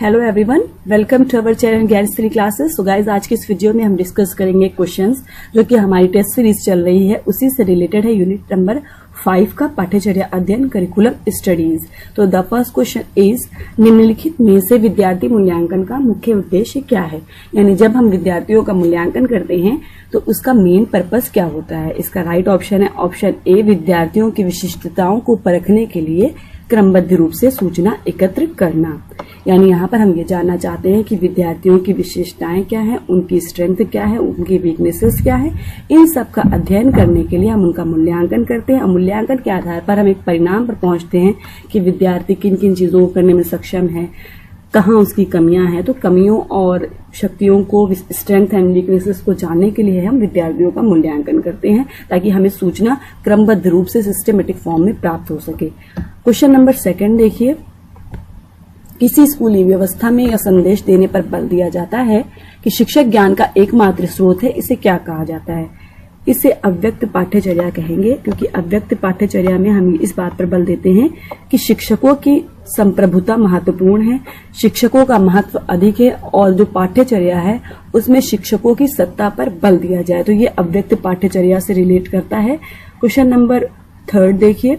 Hello everyone, welcome to our channel Gyanshree classes. So guys, आज के इस वीडियो में हम डिस्कस करेंगे क्वेश्चंस जो कि हमारी टेस्ट सीरीज चल रही है, उसी से रिलेटेड है। यूनिट नंबर 5 का पाठ्यचर्या अध्ययन करिकुलम स्टडीज। तो द फर्स्ट क्वेश्चन इज, निम्नलिखित में से विद्यार्थी मूल्यांकन का मुख्य उद्देश्य क्या है। यानी जब हम विद्यार्थियों का मूल्यांकन करते हैं तो उसका मेन पर्पस क्या होता है। इसका राइट ऑप्शन है ऑप्शन ए, विद्यार्थियों की विशिष्टताओं को परखने के लिए क्रमबद्ध रूप से सूचना एकत्र करना। यानी यहाँ पर हम ये जानना चाहते हैं कि विद्यार्थियों की विशेषताएं क्या है, उनकी स्ट्रेंथ क्या है, उनकी वीकनेसेस क्या है। इन सब का अध्ययन करने के लिए हम उनका मूल्यांकन करते हैं और मूल्यांकन के आधार पर हम एक परिणाम पर पहुंचते हैं कि विद्यार्थी किन किन चीजों को करने में सक्षम है, कहाँ उसकी कमियां हैं। तो कमियों और शक्तियों को, स्ट्रेंथ एंड वीकनेसेस को जानने के लिए हम विद्यार्थियों का मूल्यांकन करते हैं ताकि हमें सूचना क्रमबद्ध रूप से सिस्टमेटिक फॉर्म में प्राप्त हो सके। क्वेश्चन नंबर 2 देखिए, किसी स्कूली व्यवस्था में यह संदेश देने पर बल दिया जाता है कि शिक्षक ज्ञान का एकमात्र स्रोत है, इसे क्या कहा जाता है। इसे अव्यक्त पाठ्यचर्या कहेंगे, क्योंकि अव्यक्त पाठ्यचर्या में हम इस बात पर बल देते हैं कि शिक्षकों की संप्रभुता महत्वपूर्ण है, शिक्षकों का महत्व अधिक है और जो पाठ्यचर्या है उसमें शिक्षकों की सत्ता पर बल दिया जाए। तो ये अव्यक्त पाठ्यचर्या से रिलेट करता है। क्वेश्चन नंबर 3 देखिए,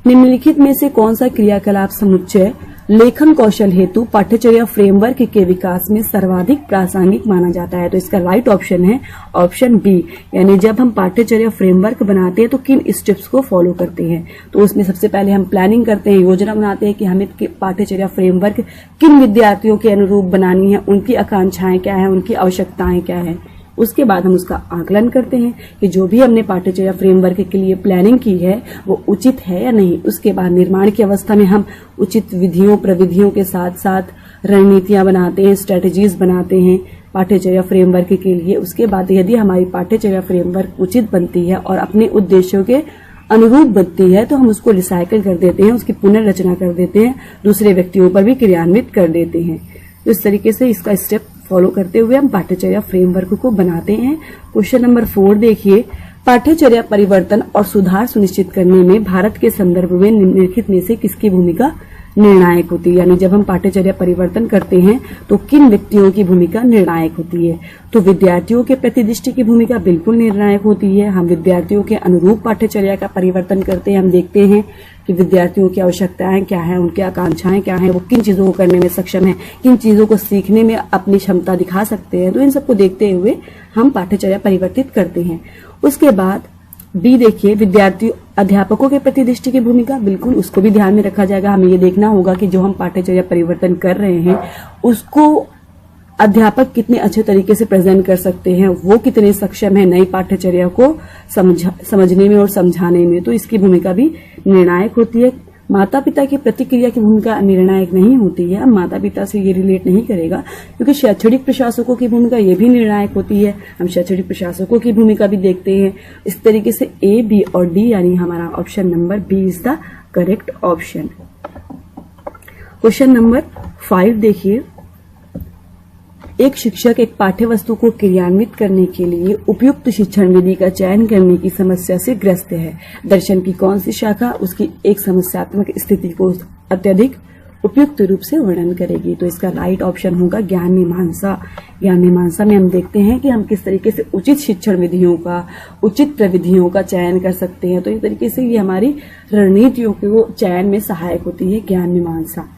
निम्नलिखित में से कौन सा क्रियाकलाप समुच्चय लेखन कौशल हेतु पाठ्यचर्या फ्रेमवर्क के विकास में सर्वाधिक प्रासंगिक माना जाता है। तो इसका राइट ऑप्शन है ऑप्शन बी। यानी जब हम पाठ्यचर्या फ्रेमवर्क बनाते हैं तो किन स्टेप्स को फॉलो करते हैं। तो उसमें सबसे पहले हम प्लानिंग करते हैं, योजना बनाते हैं कि हमें पाठ्यचर्या फ्रेमवर्क किन विद्यार्थियों के अनुरूप बनानी है, उनकी आकांक्षाएं क्या है, उनकी आवश्यकताएं क्या है। उसके बाद हम उसका आकलन करते हैं कि जो भी हमने पाठ्यचर्या फ्रेमवर्क के लिए प्लानिंग की है वो उचित है या नहीं। उसके बाद निर्माण की अवस्था में हम उचित विधियों प्रविधियों के साथ साथ रणनीतियां बनाते हैं, स्ट्रेटेजीज बनाते हैं पाठ्यचर्या फ्रेमवर्क के लिए। उसके बाद यदि हमारी पाठ्यचर्या फ्रेमवर्क उचित बनती है और अपने उद्देश्यों के अनुरूप बनती है तो हम उसको रिसाइकिल कर देते हैं, उसकी पुनर्रचना कर देते हैं, दूसरे व्यक्तियों पर भी क्रियान्वित कर देते हैं। तो इस तरीके से इसका स्टेप फॉलो करते हुए हम पाठ्यचर्या फ्रेमवर्क को बनाते हैं। क्वेश्चन नंबर 4 देखिए, पाठ्यचर्या परिवर्तन और सुधार सुनिश्चित करने में भारत के संदर्भ में निम्नलिखित में से किसकी भूमिका निर्णायक होती है। यानी जब हम पाठ्यचर्या परिवर्तन करते हैं तो किन व्यक्तियों की भूमिका निर्णायक होती है। तो विद्यार्थियों के प्रति दृष्टि की भूमिका बिल्कुल निर्णायक होती है। हम विद्यार्थियों के अनुरूप पाठ्यचर्या का परिवर्तन करते हैं। हम देखते हैं कि विद्यार्थियों की आवश्यकताएं क्या है, उनकी आकांक्षाएं क्या है, वो किन चीजों को करने में सक्षम है, किन चीजों को सीखने में अपनी क्षमता दिखा सकते हैं। तो इन सबको देखते हुए हम पाठ्यचर्या परिवर्तित करते हैं। उसके बाद बी देखिए, विद्यार्थी अध्यापकों के प्रति दृष्टि की भूमिका, बिल्कुल उसको भी ध्यान में रखा जाएगा। हमें ये देखना होगा कि जो हम पाठ्यचर्या परिवर्तन कर रहे हैं उसको अध्यापक कितने अच्छे तरीके से प्रेजेंट कर सकते हैं, वो कितने सक्षम है नई पाठ्यचर्या को समझने में और समझाने में। तो इसकी भूमिका भी निर्णायक होती है। माता पिता की प्रतिक्रिया की भूमिका निर्णायक नहीं होती है। हम माता पिता से ये रिलेट नहीं करेगा, क्योंकि शैक्षणिक प्रशासकों की भूमिका ये भी निर्णायक होती है। हम शैक्षणिक प्रशासकों की भूमिका भी देखते हैं। इस तरीके से ए, बी और डी, यानी हमारा option number B is the correct option. Question number 5 देखिए, एक शिक्षक एक पाठ्य वस्तु को क्रियान्वित करने के लिए उपयुक्त शिक्षण विधि का चयन करने की समस्या से ग्रस्त है। दर्शन की कौन सी शाखा उसकी एक समस्यात्मक स्थिति को अत्यधिक उपयुक्त रूप से वर्णन करेगी। तो इसका राइट ऑप्शन होगा ज्ञान मीमांसा। ज्ञान मीमांसा में हम देखते हैं कि हम किस तरीके से उचित शिक्षण विधियों का, उचित प्रविधियों का चयन कर सकते हैं। तो इस तरीके से ये हमारी रणनीतियों के चयन में सहायक होती है ज्ञान मीमांसा।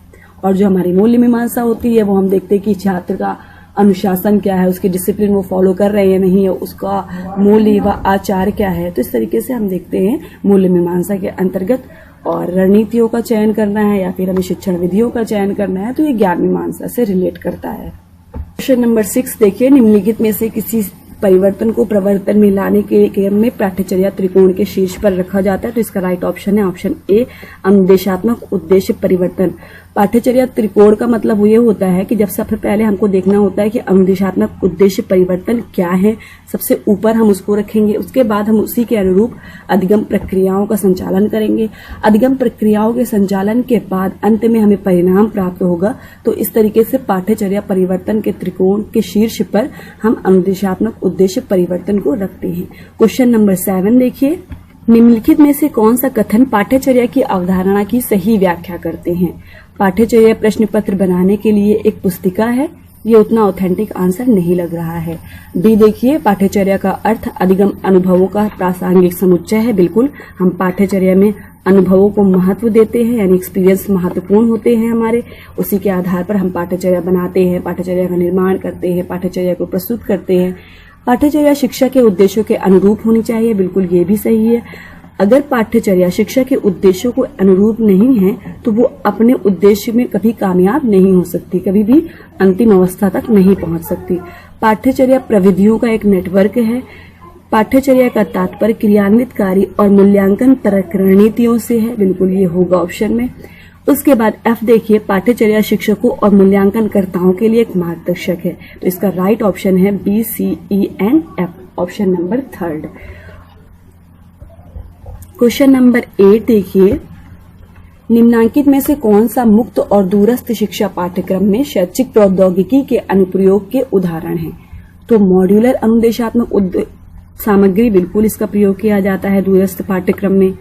और जो हमारी मूल्य मीमांसा होती है वो हम देखते हैं कि छात्र का अनुशासन क्या है, उसकी डिसिप्लिन वो फॉलो कर रहे हैं नहीं है, उसका मूल्य व आचार क्या है। तो इस तरीके से हम देखते हैं मूल्य मीमांसा के अंतर्गत। और रणनीतियों का चयन करना है या फिर हमें शिक्षण विधियों का चयन करना है तो ये ज्ञान मीमांसा से रिलेट करता है। क्वेश्चन नंबर 6 देखिए, निम्नलिखित में से किसी परिवर्तन को प्रवर्तन में लाने के क्रम में पाठ्यचर्या त्रिकोण के शीर्ष पर रखा जाता है। तो इसका राइट ऑप्शन है ऑप्शन ए, अनुदेशात्मक उद्देश्य परिवर्तन। पाठ्यचर्या त्रिकोण का मतलब ये होता है कि जब सबसे पहले हमको देखना होता है कि अनुदेशात्मक उद्देश्य परिवर्तन क्या है, सबसे ऊपर हम उसको रखेंगे। उसके बाद हम उसी के अनुरूप अधिगम प्रक्रियाओं का संचालन करेंगे। अधिगम प्रक्रियाओं के संचालन के बाद अंत में हमें परिणाम प्राप्त होगा। तो इस तरीके से पाठ्यचर्या परिवर्तन के त्रिकोण के शीर्ष पर हम अनुदेशात्मक उद्देश्य परिवर्तन को रखते हैं। क्वेश्चन नंबर 7 देखिए, निम्नलिखित में से कौन सा कथन पाठ्यचर्या की अवधारणा की सही व्याख्या करते हैं? पाठ्यचर्या प्रश्न पत्र बनाने के लिए एक पुस्तिका है। ये उतना ऑथेंटिक आंसर नहीं लग रहा है। बी देखिए, पाठ्यचर्या का अर्थ अधिगम अनुभवों का प्रासंगिक समुच्चय है। बिल्कुल, हम पाठ्यचर्या में अनुभवों को महत्व देते हैं, यानी एक्सपीरियंस महत्वपूर्ण होते हैं हमारे। उसी के आधार पर हम पाठ्यचर्या बनाते हैं, पाठ्यचर्या का निर्माण करते हैं, पाठ्यचर्या को प्रस्तुत करते हैं। पाठ्यचर्या शिक्षा के उद्देश्यों के अनुरूप होनी चाहिए। बिल्कुल, ये भी सही है। अगर पाठ्यचर्या शिक्षा के उद्देश्यों को अनुरूप नहीं है तो वो अपने उद्देश्य में कभी कामयाब नहीं हो सकती, कभी भी अंतिम अवस्था तक नहीं पहुंच सकती। पाठ्यचर्या प्रविधियों का एक नेटवर्क है। पाठ्यचर्या का तात्पर्य क्रियान्वितकारी और मूल्यांकन तर्क रणनीतियों से है। बिल्कुल, ये होगा ऑप्शन में। उसके बाद एफ देखिए, पाठ्यचर्या शिक्षकों और मूल्यांकनकर्ताओं के लिए एक मार्गदर्शक है। तो इसका राइट ऑप्शन है B, C, E and F, option number 3। Question number 8 देखिए, निम्नांकित में से कौन सा मुक्त और दूरस्थ शिक्षा पाठ्यक्रम में शैक्षिक प्रौद्योगिकी के अनुप्रयोग के उदाहरण हैं? तो मॉड्यूलर अनुदेशात्मक सामग्री, बिल्कुल इसका प्रयोग किया जाता है दूरस्थ पाठ्यक्रम में।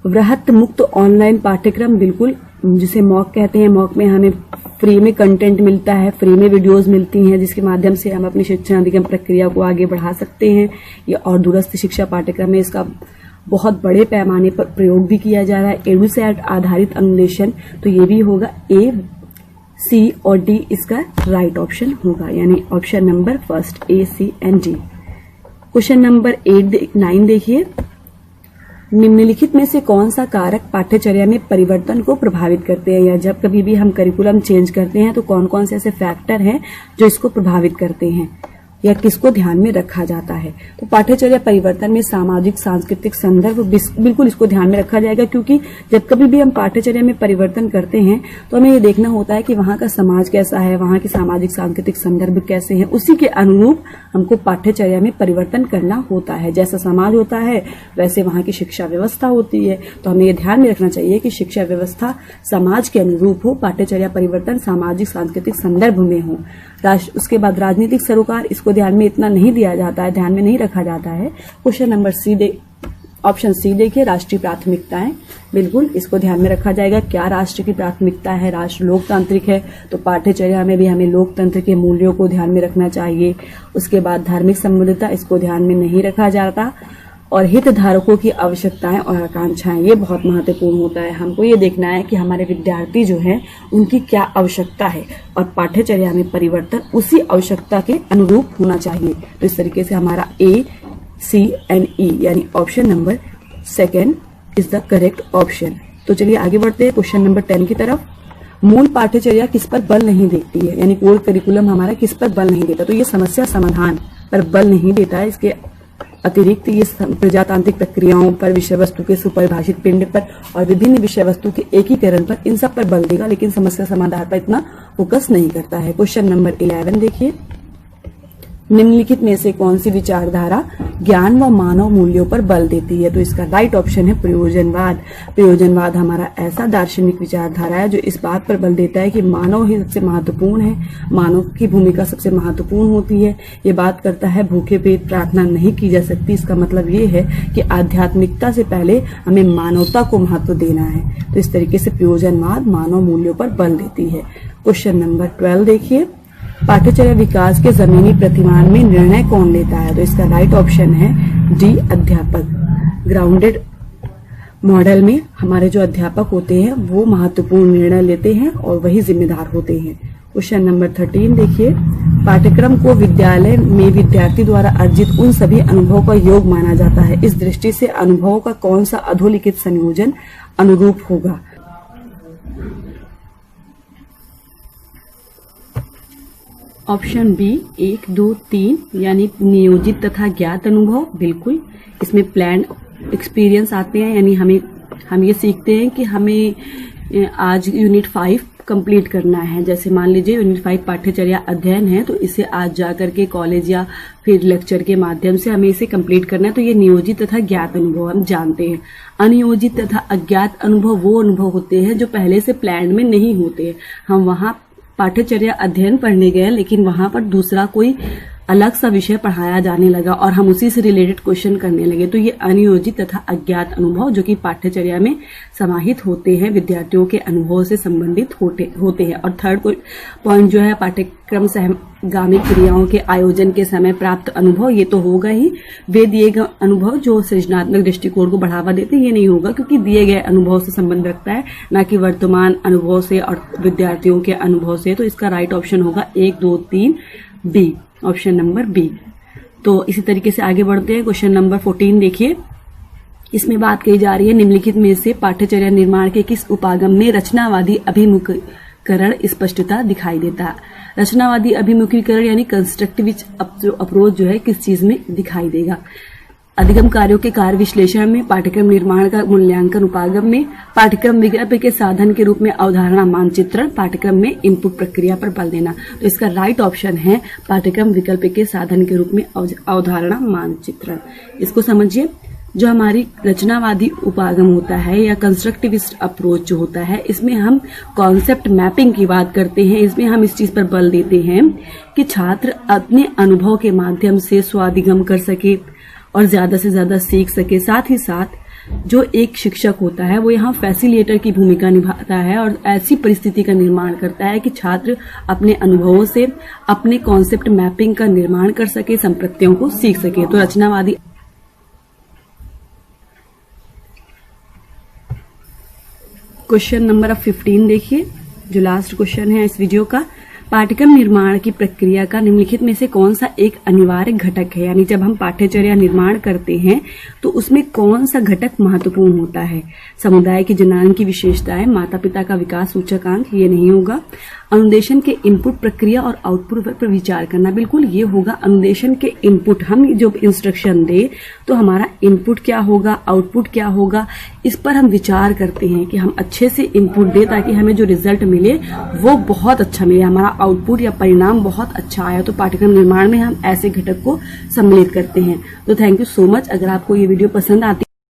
वृहत मुक्त ऑनलाइन पाठ्यक्रम, बिल्कुल जिसे मॉक कहते हैं। मॉक में हमें फ्री में कंटेंट मिलता है, फ्री में वीडियोस मिलती हैं, जिसके माध्यम से हम अपनी शिक्षा अधिगम प्रक्रिया को आगे बढ़ा सकते हैं। ये और दूरस्थ शिक्षा पाठ्यक्रम में इसका बहुत बड़े पैमाने पर प्रयोग भी किया जा रहा है। एडुसैट आधारित अनुदेशन, तो ये भी होगा ए, सी और डी इसका राइट ऑप्शन होगा, यानी option number first A, C and D. Question number 9 देखिए, निम्नलिखित में से कौन सा कारक पाठ्यचर्या में परिवर्तन को प्रभावित करते हैं? या जब कभी भी हम करिकुलम चेंज करते हैं तो कौन कौन से ऐसे फैक्टर हैं जो इसको प्रभावित करते हैं या किसको ध्यान में रखा जाता है? तो पाठ्यचर्या परिवर्तन में सामाजिक सांस्कृतिक संदर्भ, बिल्कुल इसको ध्यान में रखा जाएगा, क्योंकि जब कभी भी हम पाठ्यचर्या में परिवर्तन करते हैं तो हमें ये देखना होता है कि वहां का समाज कैसा है, वहां के सामाजिक सांस्कृतिक संदर्भ कैसे हैं, उसी के अनुरूप हमको पाठ्यचर्या में परिवर्तन करना होता है। जैसा समाज होता है वैसे वहां की शिक्षा व्यवस्था होती है। तो हमें ये ध्यान में रखना चाहिए कि शिक्षा व्यवस्था समाज के अनुरूप हो, पाठ्यचर्या परिवर्तन सामाजिक सांस्कृतिक संदर्भ में हो। उसके बाद राजनीतिक सरोकार, इसको ध्यान में इतना नहीं दिया जाता है, ध्यान में नहीं रखा जाता है। Question number C, option C देखिए, राष्ट्रीय प्राथमिकताएं, बिल्कुल इसको ध्यान में रखा जाएगा। क्या राष्ट्र की प्राथमिकता है? राष्ट्र लोकतांत्रिक है, तो पाठ्यचर्या में भी हमें लोकतंत्र के मूल्यों को ध्यान में रखना चाहिए। उसके बाद धार्मिक संबद्धता, इसको ध्यान में नहीं रखा जाता। और हितधारकों की आवश्यकताएं और आकांक्षाएं, ये बहुत महत्वपूर्ण होता है। हमको ये देखना है कि हमारे विद्यार्थी जो हैं उनकी क्या आवश्यकता है और पाठ्यचर्या में परिवर्तन उसी आवश्यकता के अनुरूप होना चाहिए। तो इस तरीके से हमारा ए, सी एंड ई, यानी option number 2 is the correct option. तो चलिए आगे बढ़ते हैं क्वेश्चन नंबर 10 की तरफ। मूल पाठ्यचर्या किस पर बल नहीं देती है? यानी कोर करिकुलम हमारा किस पर बल नहीं देता? तो ये समस्या समाधान पर बल नहीं देता है। इसके अतिरिक्त ये प्रजातांत्रिक प्रक्रियाओं पर, विषय वस्तु के सुपरिभाषित पिंड पर और विभिन्न विषय वस्तु के एकीकरण पर, इन सब पर बल देगा, लेकिन समस्या समाधान पर इतना फोकस नहीं करता है। क्वेश्चन नंबर 11 देखिए, निम्नलिखित में से कौन सी विचारधारा ज्ञान व मानव मूल्यों पर बल देती है? तो इसका राइट ऑप्शन है प्रयोजनवाद। प्रयोजनवाद हमारा ऐसा दार्शनिक विचारधारा है जो इस बात पर बल देता है कि मानव ही सबसे महत्वपूर्ण है, मानव की भूमिका सबसे महत्वपूर्ण होती है। ये बात करता है भूखे पेट प्रार्थना नहीं की जा सकती। इसका मतलब ये है कि आध्यात्मिकता से पहले हमें मानवता को महत्व देना है। तो इस तरीके से प्रयोजनवाद मानव मूल्यों पर बल देती है। क्वेश्चन नंबर 12 देखिए, पाठ्यचर्या विकास के जमीनी प्रतिमान में निर्णय कौन लेता है? तो इसका राइट ऑप्शन है डी, अध्यापक। ग्राउंडेड मॉडल में हमारे जो अध्यापक होते हैं वो महत्वपूर्ण निर्णय लेते हैं और वही जिम्मेदार होते हैं। क्वेश्चन नंबर 13 देखिए, पाठ्यक्रम को विद्यालय में विद्यार्थी द्वारा अर्जित उन सभी अनुभवों का योग माना जाता है। इस दृष्टि से अनुभवों का कौन सा अधोलिखित संयोजन अनुरूप होगा? ऑप्शन बी 1, 2, 3, यानी नियोजित तथा ज्ञात अनुभव। बिल्कुल इसमें प्लान एक्सपीरियंस आते हैं, यानी हम ये सीखते हैं कि हमें आज यूनिट 5 कंप्लीट करना है। जैसे मान लीजिए यूनिट 5 पाठ्यचर्या अध्ययन है, तो इसे आज जाकर के कॉलेज या फिर लेक्चर के माध्यम से हमें इसे कंप्लीट करना है। तो ये नियोजित तथा ज्ञात अनुभव हम जानते हैं। अनियोजित तथा अज्ञात अनुभव वो अनुभव होते हैं जो पहले से प्लान में नहीं होते हैं। हम वहां पाठ्यचर्या अध्ययन पढ़ने गए लेकिन वहां पर दूसरा कोई अलग सा विषय पढ़ाया जाने लगा और हम उसी से रिलेटेड क्वेश्चन करने लगे। तो ये अनियोजित तथा अज्ञात अनुभव जो कि पाठ्यचर्या में समाहित होते हैं, विद्यार्थियों के अनुभव से संबंधित होते हैं। और थर्ड पॉइंट जो है पाठ्यक्रम सहगामी क्रियाओं के आयोजन के समय प्राप्त अनुभव, ये तो होगा ही। वे दिए गए अनुभव जो सृजनात्मक दृष्टिकोण को बढ़ावा देते हैं, ये नहीं होगा क्योंकि दिए गए अनुभव से संबंध रखता है, ना कि वर्तमान अनुभव से और विद्यार्थियों के अनुभव से। तो इसका राइट ऑप्शन होगा 1, 2, 3 बी, ऑप्शन नंबर बी। तो इसी तरीके से आगे बढ़ते हैं। क्वेश्चन नंबर 14 देखिए, इसमें बात कही जा रही है निम्नलिखित में से पाठ्यचर्या निर्माण के किस उपागम में रचनावादी अभिमुखीकरण स्पष्टता दिखाई देता है। रचनावादी अभिमुखीकरण यानी कंस्ट्रक्टिविस्ट अप्रोच जो है किस चीज में दिखाई देगा। अधिगम कार्यों के कार्य विश्लेषण में, पाठ्यक्रम निर्माण का मूल्यांकन उपागम में, पाठ्यक्रम विकल्प के साधन के रूप में अवधारणा मानचित्रण, पाठ्यक्रम में इनपुट प्रक्रिया पर बल देना। तो इसका राइट ऑप्शन है पाठ्यक्रम विकल्प के साधन के रूप में अवधारणा मानचित्रण। इसको समझिए, जो हमारी रचनावादी उपागम होता है या कंस्ट्रक्टिविस्ट अप्रोच जो होता है, इसमें हम कॉन्सेप्ट मैपिंग की बात करते हैं। इसमें हम इस चीज पर बल देते हैं कि छात्र अपने अनुभव के माध्यम से स्वाधिगम कर सके और ज्यादा से ज्यादा सीख सके। साथ ही साथ जो एक शिक्षक होता है वो यहाँ फैसिलिटेटर की भूमिका निभाता है और ऐसी परिस्थिति का निर्माण करता है कि छात्र अपने अनुभवों से अपने कॉन्सेप्ट मैपिंग का निर्माण कर सके, संप्रत्यों को सीख सके। तो रचनावादी क्वेश्चन नंबर 15 देखिए, जो लास्ट क्वेश्चन है इस वीडियो का। पाठ्यक्रम निर्माण की प्रक्रिया का निम्नलिखित में से कौन सा एक अनिवार्य घटक है, यानी जब हम पाठ्यचर्या निर्माण करते हैं तो उसमें कौन सा घटक महत्वपूर्ण होता है। समुदाय की जनांग की विशेषताएं, माता पिता का विकास सूचकांक, ये नहीं होगा। अनुदेशन के इनपुट प्रक्रिया और आउटपुट पर विचार करना, बिल्कुल ये होगा। अनुदेशन के इनपुट, हम जो इंस्ट्रक्शन दे तो हमारा इनपुट क्या होगा, आउटपुट क्या होगा, इस पर हम विचार करते हैं कि हम अच्छे से इनपुट दे ताकि हमें जो रिजल्ट मिले वो बहुत अच्छा मिले, हमारा आउटपुट या परिणाम बहुत अच्छा आया। तो पाठ्यक्रम निर्माण में हम ऐसे घटक को सम्मिलित करते हैं। तो थैंक यू सो मच। अगर आपको ये वीडियो पसंद आती